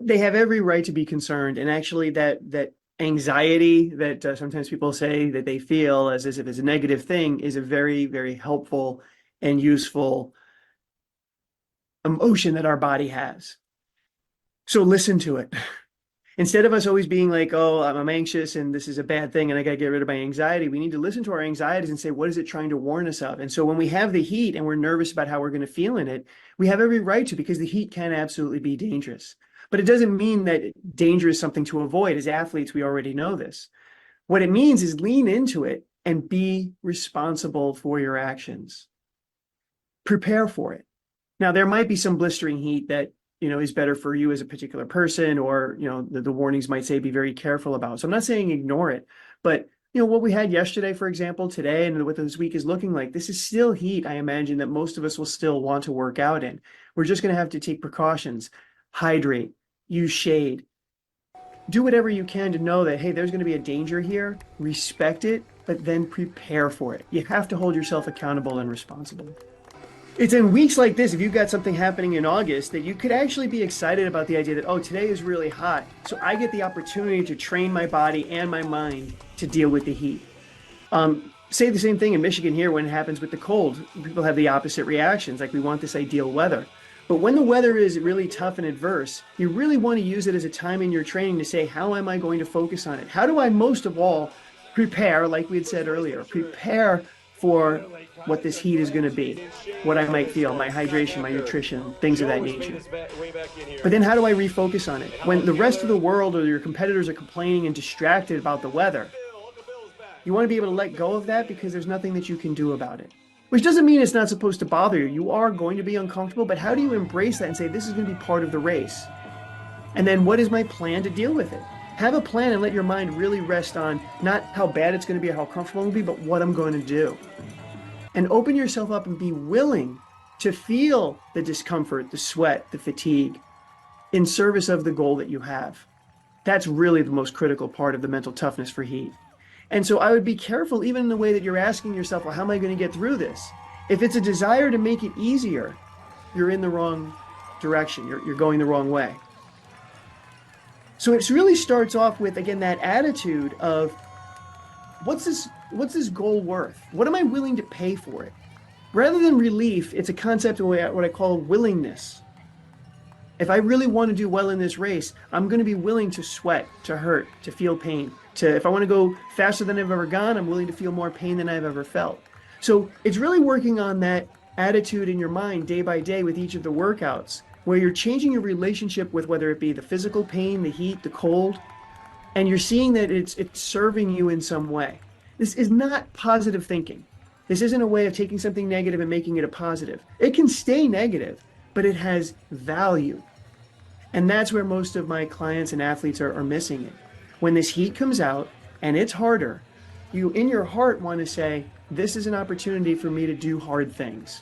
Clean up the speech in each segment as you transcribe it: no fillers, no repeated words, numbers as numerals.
they have every right to be concerned. And actually, that anxiety that sometimes people say that they feel as if it's a negative thing is a very, very helpful and useful emotion that our body has. So listen to it. Instead of us always being like, oh, I'm anxious and this is a bad thing and I got to get rid of my anxiety, we need to listen to our anxieties and say, what is it trying to warn us of? And so when we have the heat and we're nervous about how we're going to feel in it, we have every right to, because the heat can absolutely be dangerous. But it doesn't mean that danger is something to avoid. As athletes, we already know this. What it means is lean into it and be responsible for your actions. Prepare for it. Now, there might be some blistering heat that is better for you as a particular person, or, the warnings might say be very careful about. So I'm not saying ignore it, but what we had yesterday, for example, today, and what this week is looking like, this is still heat, I imagine, that most of us will still want to work out in. We're just going to have to take precautions, hydrate, use shade, do whatever you can to know that, hey, there's going to be a danger here, respect it, but then prepare for it. You have to hold yourself accountable and responsible. It's in weeks like this, if you've got something happening in August, that you could actually be excited about the idea that, oh, today is really hot, so I get the opportunity to train my body and my mind to deal with the heat. Say the same thing in Michigan here when it happens with the cold. People have the opposite reactions, like we want this ideal weather. But when the weather is really tough and adverse, you really want to use it as a time in your training to say, how am I going to focus on it? How do I most of all prepare, like we had said earlier, prepare for what this heat is going to be, what I might feel, my hydration, my nutrition, things of that nature. But then how do I refocus on it? When the rest of the world or your competitors are complaining and distracted about the weather, you want to be able to let go of that because there's nothing that you can do about it. Which doesn't mean it's not supposed to bother you. You are going to be uncomfortable, but how do you embrace that and say, this is going to be part of the race? And then what is my plan to deal with it? Have a plan and let your mind really rest on not how bad it's going to be or how comfortable it will be, but what I'm going to do. And open yourself up and be willing to feel the discomfort, the sweat, the fatigue in service of the goal that you have. That's really the most critical part of the mental toughness for heat. And so I would be careful even in the way that you're asking yourself, well, how am I going to get through this? If it's a desire to make it easier, you're in the wrong direction. You're going the wrong way. So it really starts off with, again, that attitude of what's this goal worth? What am I willing to pay for it? Rather than relief, it's a concept of what I call willingness. If I really want to do well in this race, I'm going to be willing to sweat, to hurt, to feel pain. If I want to go faster than I've ever gone, I'm willing to feel more pain than I've ever felt. So it's really working on that attitude in your mind day by day with each of the workouts, where you're changing your relationship with whether it be the physical pain, the heat, the cold, and you're seeing that it's serving you in some way. This is not positive thinking. This isn't a way of taking something negative and making it a positive. It can stay negative, but it has value. And that's where most of my clients and athletes are missing it. When this heat comes out and it's harder, you in your heart want to say, this is an opportunity for me to do hard things.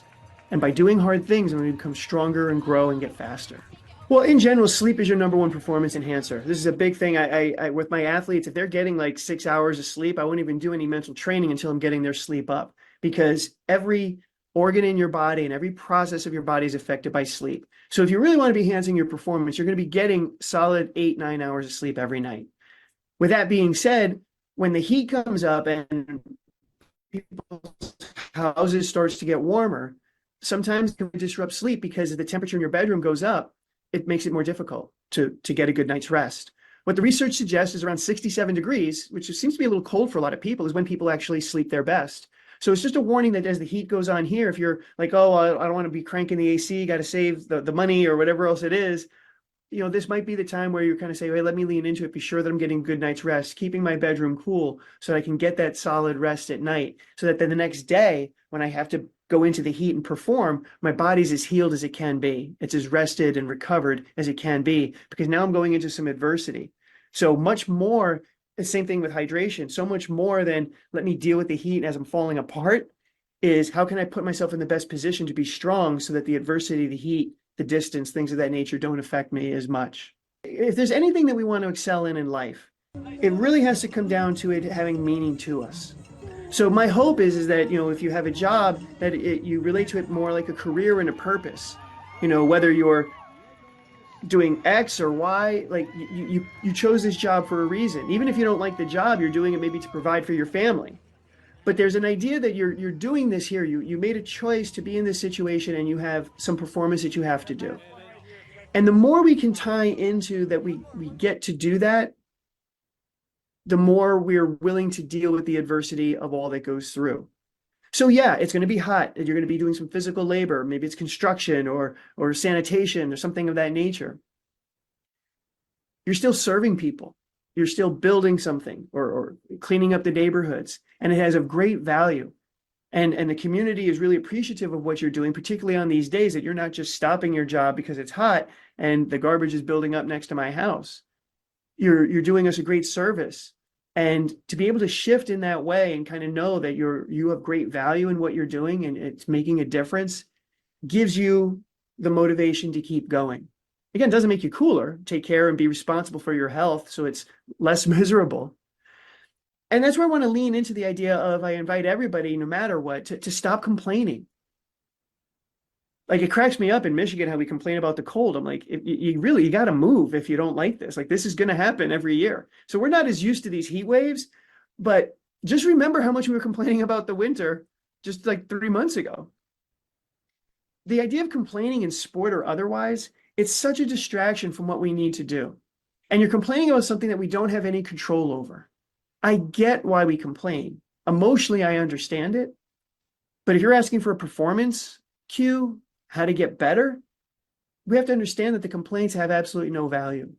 And by doing hard things, I'm going to become stronger and grow and get faster. Well, in general, sleep is your number one performance enhancer. This is a big thing. I with my athletes, if they're getting like 6 hours of sleep, I won't even do any mental training until I'm getting their sleep up, because every organ in your body and every process of your body is affected by sleep. So if you really want to be enhancing your performance, you're going to be getting solid 8-9 hours of sleep every night. With that being said, when the heat comes up and people's houses starts to get warmer, sometimes it can disrupt sleep because if the temperature in your bedroom goes up, it makes it more difficult to get a good night's rest. What the research suggests is around 67 degrees, which seems to be a little cold for a lot of people, is when people actually sleep their best. So it's just a warning that as the heat goes on here, if you're like, oh, I don't want to be cranking the AC, got to save the money or whatever else it is, this might be the time where you kind of say, hey, let me lean into it, be sure that I'm getting good night's rest, keeping my bedroom cool so that I can get that solid rest at night, so that then the next day when I have to go into the heat and perform, my body's as healed as it can be. It's as rested and recovered as it can be, because now I'm going into some adversity. So much more, the same thing with hydration, so much more than let me deal with the heat as I'm falling apart is how can I put myself in the best position to be strong so that the adversity, the heat, the distance, things of that nature don't affect me as much. If there's anything that we want to excel in life, it really has to come down to it having meaning to us. So my hope is that, if you have a job, that you relate to it more like a career and a purpose. Whether you're doing X or Y. Like you chose this job for a reason. Even if you don't like the job, you're doing it maybe to provide for your family. But there's an idea that you're doing this here. You made a choice to be in this situation and you have some performance that you have to do. And the more we can tie into that we get to do that, the more we're willing to deal with the adversity of all that goes through. So yeah, it's going to be hot. You're going to be doing some physical labor. Maybe it's construction or sanitation or something of that nature. You're still serving people. You're still building something or cleaning up the neighborhoods. And it has a great value. And the community is really appreciative of what you're doing, particularly on these days that you're not just stopping your job because it's hot and the garbage is building up next to my house. You're doing us a great service. And to be able to shift in that way and kind of know that you have great value in what you're doing and it's making a difference gives you the motivation to keep going. Again, it doesn't make you cooler. Take care and be responsible for your health so it's less miserable. And that's where I want to lean into the idea of I invite everybody, no matter what, to stop complaining. Like it cracks me up in Michigan how we complain about the cold. I'm like, you got to move if you don't like this. Like this is going to happen every year. So we're not as used to these heat waves, but just remember how much we were complaining about the winter just like 3 months ago. The idea of complaining in sport or otherwise, it's such a distraction from what we need to do. And you're complaining about something that we don't have any control over. I get why we complain. Emotionally, I understand it. But if you're asking for a performance cue, how to get better, we have to understand that the complaints have absolutely no value.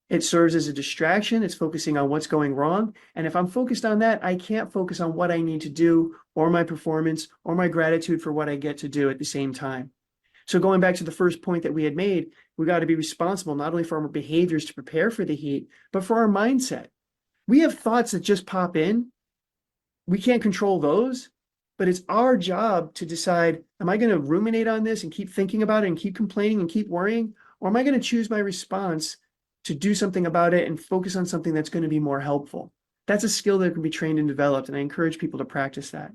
It serves as a distraction. It's focusing on what's going wrong. And if I'm focused on that, I can't focus on what I need to do or my performance or my gratitude for what I get to do at the same time. So going back to the first point that we had made, we got to be responsible not only for our behaviors to prepare for the heat, but for our mindset. We have thoughts that just pop in. We can't control those, but it's our job to decide, am I going to ruminate on this and keep thinking about it and keep complaining and keep worrying? Or am I going to choose my response to do something about it and focus on something that's going to be more helpful? That's a skill that can be trained and developed, and I encourage people to practice that.